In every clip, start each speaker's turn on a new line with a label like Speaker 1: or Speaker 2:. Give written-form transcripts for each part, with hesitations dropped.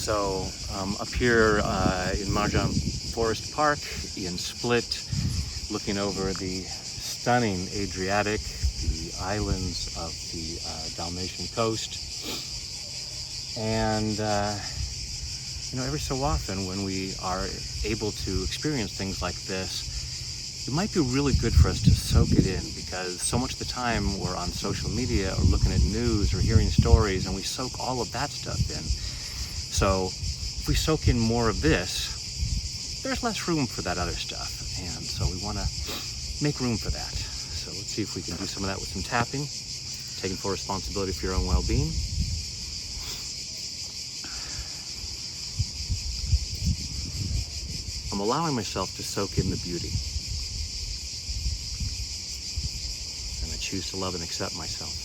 Speaker 1: So up here in Marjan Forest Park in Split, looking over the stunning Adriatic, the islands of the Dalmatian coast. And every so often when we are able to experience things like this, it might be really good for us to soak it in, because so much of the time we're on social media or looking at news or hearing stories, and we soak all of that stuff in. So if we soak in more of this, there's less room for that other stuff. And so we want to make room for that. So let's see if we can do some of that with some tapping, taking full responsibility for your own well-being. I'm allowing myself to soak in the beauty. And I choose to love and accept myself.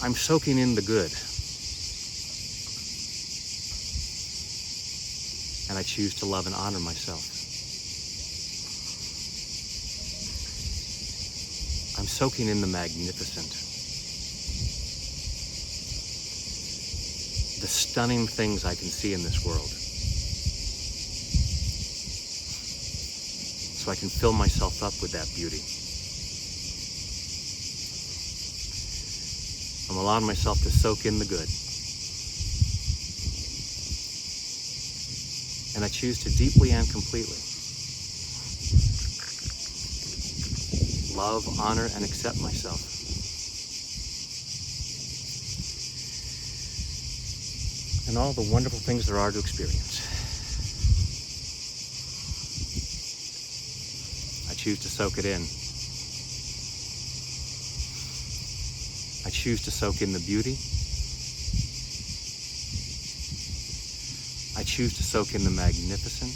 Speaker 1: I'm soaking in the good. And I choose to love and honor myself. I'm soaking in the magnificent. The stunning things I can see in this world. So I can fill myself up with that beauty. I'm allowing myself to soak in the good. And I choose to deeply and completely love, honor, and accept myself. And all the wonderful things there are to experience. I choose to soak it in. I choose to soak in the beauty. I choose to soak in the magnificent.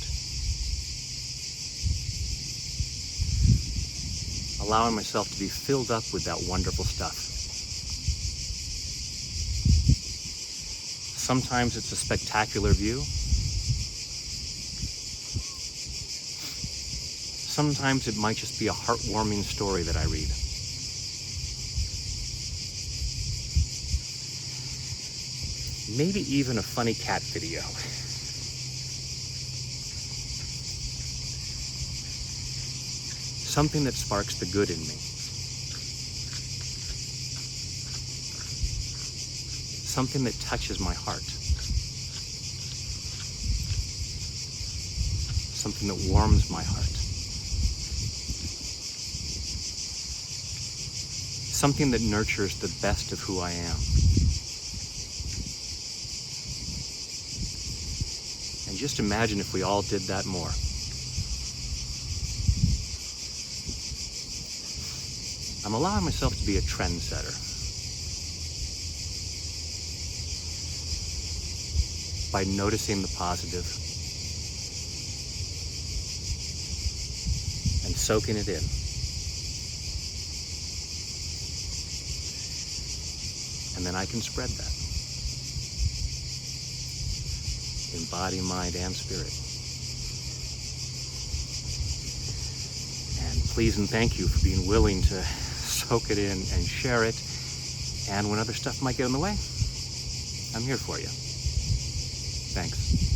Speaker 1: Allowing myself to be filled up with that wonderful stuff. Sometimes it's a spectacular view. Sometimes it might just be a heartwarming story that I read. Maybe even a funny cat video. Something that sparks the good in me. Something that touches my heart. Something that warms my heart. Something that nurtures the best of who I am. And just imagine if we all did that more. I'm allowing myself to be a trendsetter. By noticing the positive and soaking it in. And then I can spread that in body, mind, and spirit. And please and thank you for being willing to soak it in and share it. And when other stuff might get in the way, I'm here for you. Thanks.